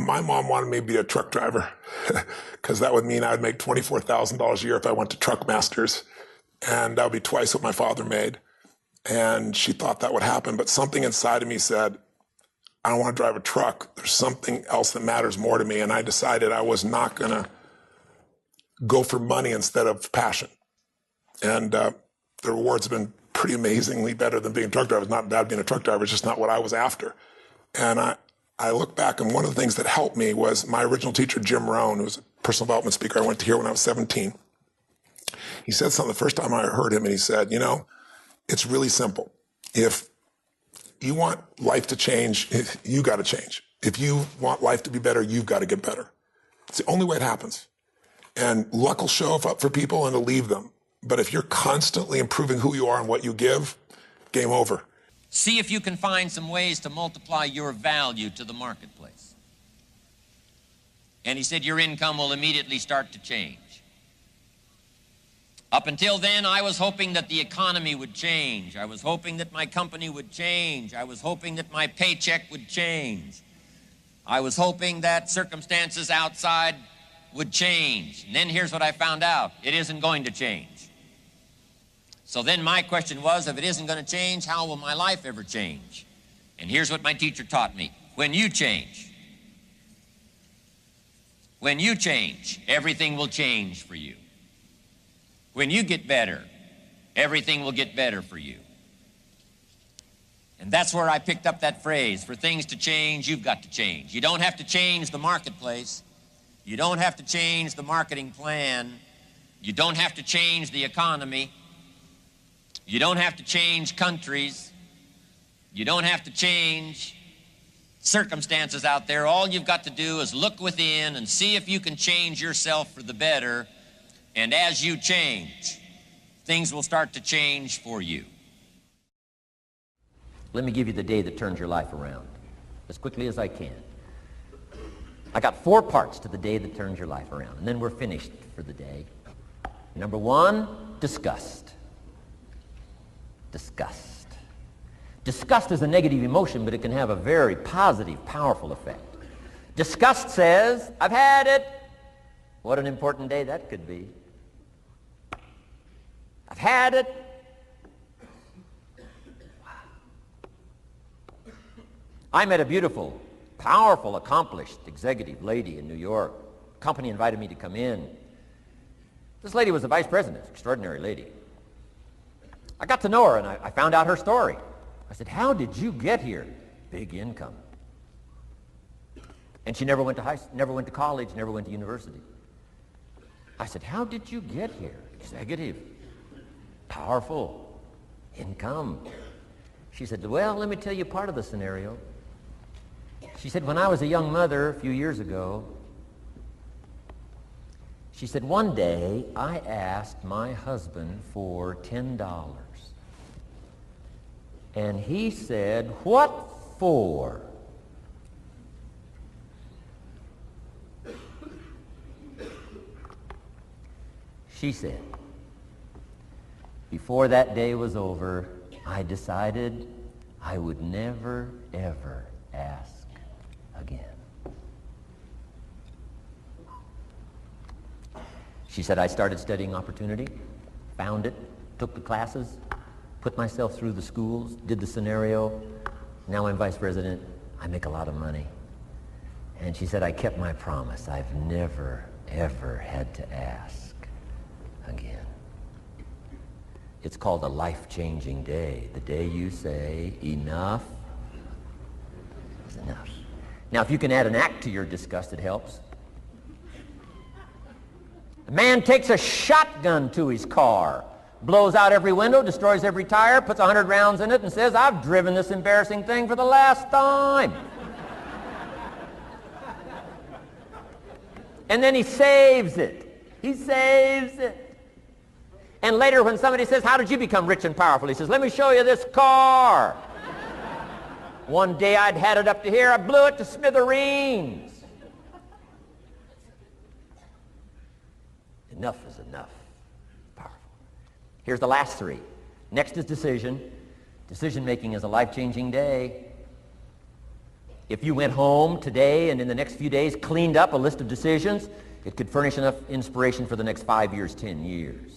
my mom wanted me to be a truck driver because that would mean I'd make $24,000 a year if I went to Truckmasters, and that would be twice what my father made. And she thought that would happen, but something inside of me said, I don't want to drive a truck. There's something else that matters more to me. And I decided I was not going to go for money instead of passion. And the rewards have been pretty amazingly better than being a truck driver. It's not bad being a truck driver, it's just not what I was after. And I look back, and one of the things that helped me was my original teacher, Jim Rohn, who was a personal development speaker I went to hear when I was 17. He said something the first time I heard him, and he said, you know, it's really simple. If you want life to change, you got to change. If you want life to be better, you've got to get better. It's the only way it happens. And luck will show up for people and it'll leave them. But if you're constantly improving who you are and what you give, game over. See if you can find some ways to multiply your value to the marketplace. And he said your income will immediately start to change. Up until then, I was hoping that the economy would change. I was hoping that my company would change. I was hoping that my paycheck would change. I was hoping that circumstances outside would change. And then here's what I found out. It isn't going to change. So then my question was, if it isn't going to change, how will my life ever change? And here's what my teacher taught me. When you change, everything will change for you. When you get better, everything will get better for you. And that's where I picked up that phrase, for things to change, you've got to change. You don't have to change the marketplace. You don't have to change the marketing plan. You don't have to change the economy. You don't have to change countries. You don't have to change circumstances out there. All you've got to do is look within and see if you can change yourself for the better. And as you change, things will start to change for you. Let me give you the day that turns your life around, as quickly as I can. I got 4 parts to the day that turns your life around, and then we're finished for the day. Number 1, disgust. Disgust. Disgust is a negative emotion, but it can have a very positive, powerful effect. Disgust says, I've had it. What an important day that could be. I've had it. Wow. I met a beautiful, powerful, accomplished executive lady in New York. The company invited me to come in. This lady was a vice president, extraordinary lady. I got to know her, and I found out her story. I said, how did you get here? Big income. And she never went to college, never went to university. I said, how did you get here? Executive, powerful, income. She said, well, let me tell you part of the scenario. She said, when I was a young mother a few years ago, she said, one day I asked my husband for $10. And he said, what for? She said, before that day was over, I decided I would never, ever ask again. She said, I started studying opportunity, found it, took the classes, put myself through the schools, did the scenario. Now I'm vice president. I make a lot of money. And she said, I kept my promise. I've never, ever had to ask again. It's called a life-changing day. The day you say, enough is enough. Now, if you can add an act to your disgust, it helps. A man takes a shotgun to his car, blows out every window, destroys every tire, puts 100 rounds in it, and says, I've driven this embarrassing thing for the last time. And then he saves it. He saves it. And later when somebody says, how did you become rich and powerful? He says, let me show you this car. One day I'd had it up to here, I blew it to smithereens. Enough is enough. Powerful. Here's the last 3. Next is decision. Decision making is a life-changing day. If you went home today and in the next few days cleaned up a list of decisions, it could furnish enough inspiration for the next 5 years, 10 years.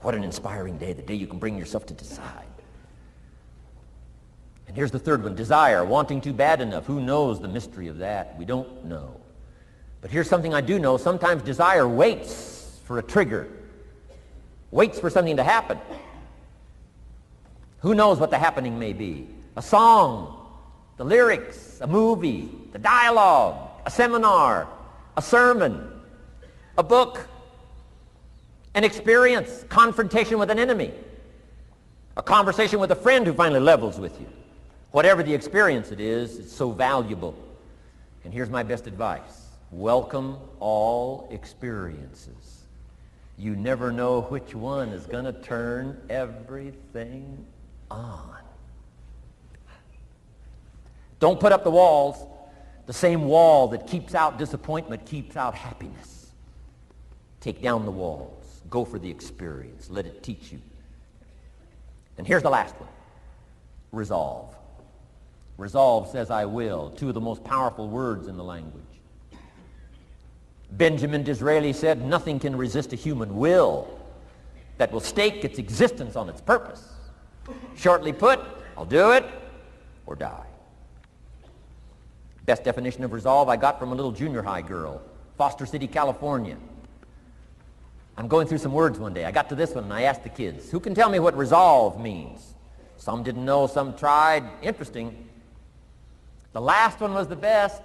What an inspiring day, the day you can bring yourself to decide. And here's the third one, desire, wanting too bad enough. Who knows the mystery of that? We don't know. But here's something I do know. Sometimes desire waits for a trigger, waits for something to happen. Who knows what the happening may be? A song, the lyrics, a movie, the dialogue, a seminar, a sermon, a book, an experience, confrontation with an enemy, a conversation with a friend who finally levels with you. Whatever the experience it is, it's so valuable. And here's my best advice. Welcome all experiences. You never know which one is going to turn everything on. Don't put up the walls. The same wall that keeps out disappointment keeps out happiness. Take down the walls. Go for the experience. Let it teach you. And here's the last one. Resolve. Resolve says I will. Two of the most powerful words in the language. Benjamin Disraeli said, nothing can resist a human will that will stake its existence on its purpose. Shortly put, I'll do it or die. Best definition of resolve I got from a little junior high girl, Foster City, California. I'm going through some words one day. I got to this one and I asked the kids, who can tell me what resolve means? Some didn't know, some tried. Interesting. The last one was the best.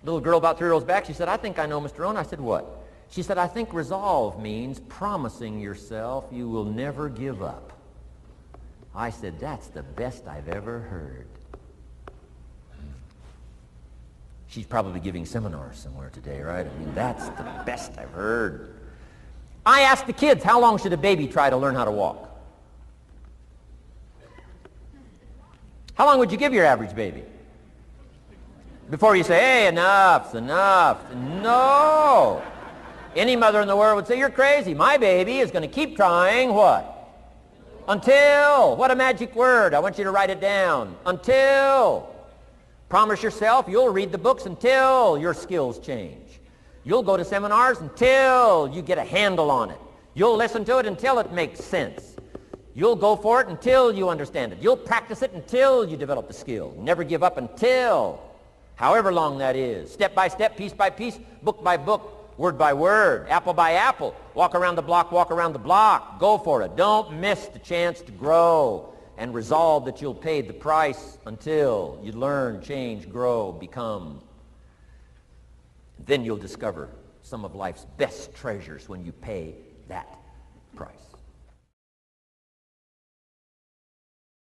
Little girl about 3 rows back, she said, I think I know, Mr. Owen. I said, what? She said, I think resolve means promising yourself you will never give up. I said, that's the best I've ever heard. She's probably giving seminars somewhere today, right? I mean, that's the best I've heard. I asked the kids, how long should a baby try to learn how to walk? How long would you give your average baby? Before you say, hey, enough's enough. No. Any mother in the world would say, you're crazy. My baby is going to keep trying what? Until. What a magic word. I want you to write it down. Until. Promise yourself you'll read the books until your skills change. You'll go to seminars until you get a handle on it. You'll listen to it until it makes sense. You'll go for it until you understand it. You'll practice it until you develop the skill. Never give up until, however long that is. Step by step, piece by piece, book by book, word by word, apple by apple. Walk around the block, walk around the block. Go for it. Don't miss the chance to grow and resolve that you'll pay the price until you learn, change, grow, become. Then you'll discover some of life's best treasures when you pay that price.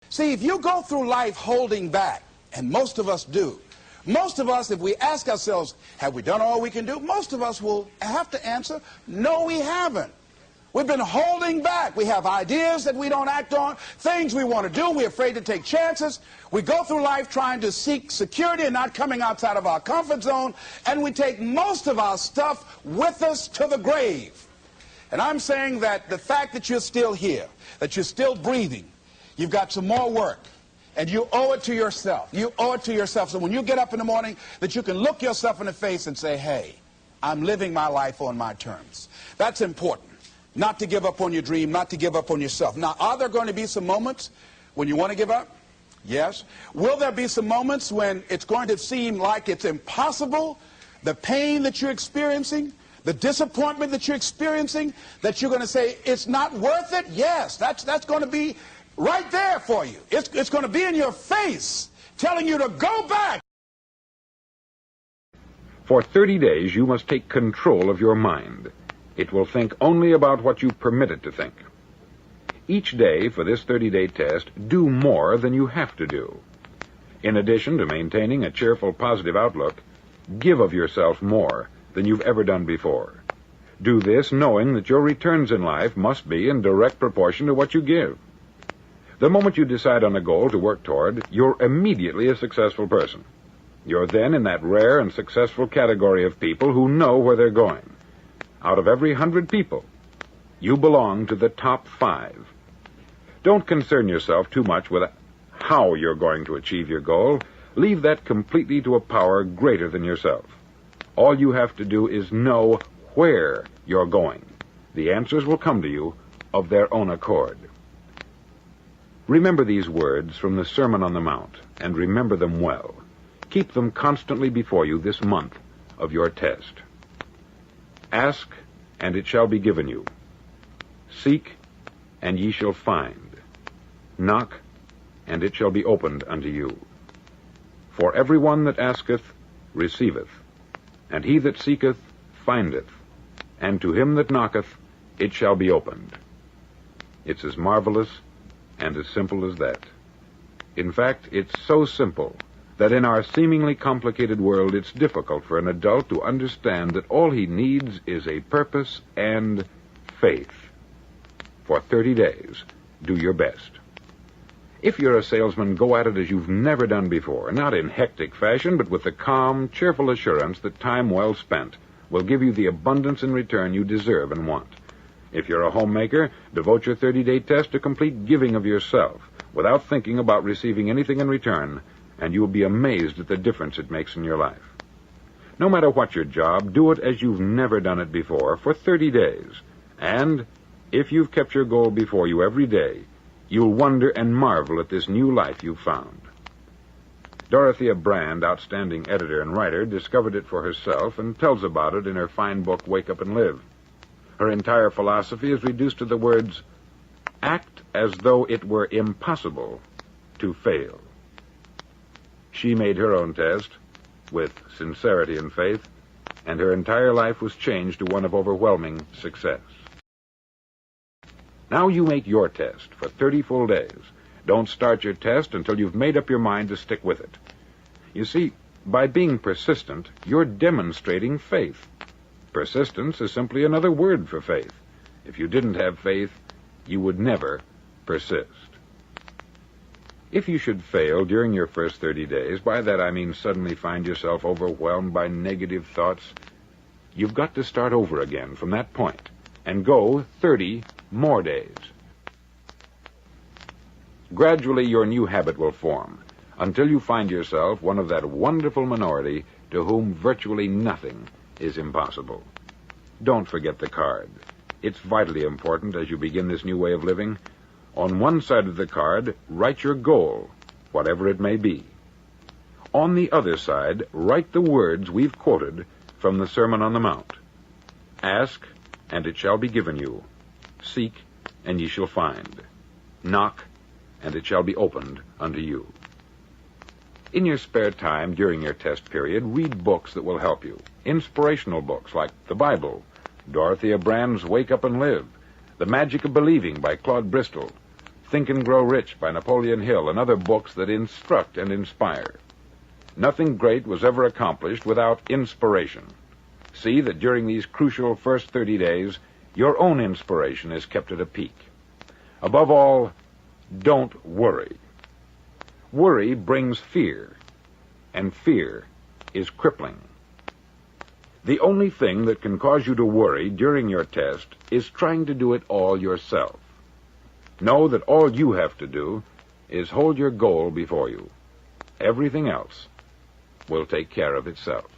See, if you go through life holding back, and most of us do, most of us, if we ask ourselves, have we done all we can do? Most of us will have to answer, no, we haven't. We've been holding back. We have ideas that we don't act on, things we want to do. We're afraid to take chances. We go through life trying to seek security and not coming outside of our comfort zone, and we take most of our stuff with us to the grave. And I'm saying that the fact that you're still here, that you're still breathing, you've got some more work. And you owe it to yourself. You owe it to yourself. So when you get up in the morning, that you can look yourself in the face and say, hey, I'm living my life on my terms. That's important. Not to give up on your dream, not to give up on yourself. Now, are there going to be some moments when you want to give up? Yes. Will there be some moments when it's going to seem like it's impossible? The pain that you're experiencing, the disappointment that you're experiencing, that you're going to say, it's not worth it? Yes, that's going to be right there for you. It's going to be in your face, telling you to go back. For 30 days, you must take control of your mind. It will think only about what you permit it to think. Each day for this 30-day test, do more than you have to do. In addition to maintaining a cheerful, positive outlook, give of yourself more than you've ever done before. Do this knowing that your returns in life must be in direct proportion to what you give. The moment you decide on a goal to work toward, you're immediately a successful person. You're then in that rare and successful category of people who know where they're going. Out of every 100 people, you belong to the top 5. Don't concern yourself too much with how you're going to achieve your goal. Leave that completely to a power greater than yourself. All you have to do is know where you're going. The answers will come to you of their own accord. Remember these words from the Sermon on the Mount, and remember them well. Keep them constantly before you this month of your test. Ask, and it shall be given you. Seek, and ye shall find. Knock, and it shall be opened unto you. For every one that asketh receiveth, and he that seeketh findeth, and to him that knocketh it shall be opened. It's as marvelous and as simple as that. In fact, it's so simple that in our seemingly complicated world it's difficult for an adult to understand that all he needs is a purpose and faith. For 30 days, do your best. If you're a salesman, go at it as you've never done before, not in hectic fashion, but with the calm, cheerful assurance that time well spent will give you the abundance in return you deserve and want. If you're a homemaker, devote your 30-day test to complete giving of yourself, without thinking about receiving anything in return, and you will be amazed at the difference it makes in your life. No matter what your job, do it as you've never done it before for 30 days. And if you've kept your goal before you every day, you'll wonder and marvel at this new life you've found. Dorothea Brand, outstanding editor and writer, discovered it for herself and tells about it in her fine book, Wake Up and Live. Her entire philosophy is reduced to the words, act as though it were impossible to fail. She made her own test with sincerity and faith, and her entire life was changed to one of overwhelming success. Now you make your test for 30 full days. Don't start your test until you've made up your mind to stick with it. You see, by being persistent, you're demonstrating faith. Persistence is simply another word for faith. If you didn't have faith, you would never persist. If you should fail during your first 30 days, by that I mean suddenly find yourself overwhelmed by negative thoughts, you've got to start over again from that point and go 30 more days. Gradually, your new habit will form until you find yourself one of that wonderful minority to whom virtually nothing is impossible. Don't forget the card. It's vitally important as you begin this new way of living. On one side of the card, write your goal, whatever it may be. On the other side, write the words we've quoted from the Sermon on the Mount. Ask, and it shall be given you. Seek, and ye shall find. Knock, and it shall be opened unto you. In your spare time during your test period, read books that will help you. Inspirational books like the Bible, Dorothea Brand's Wake Up and Live, The Magic of Believing by Claude Bristol, Think and Grow Rich by Napoleon Hill, and other books that instruct and inspire. Nothing great was ever accomplished without inspiration. See that during these crucial first 30 days, your own inspiration is kept at a peak. Above all, don't worry. Worry brings fear, and fear is crippling. The only thing that can cause you to worry during your test is trying to do it all yourself. Know that all you have to do is hold your goal before you. Everything else will take care of itself.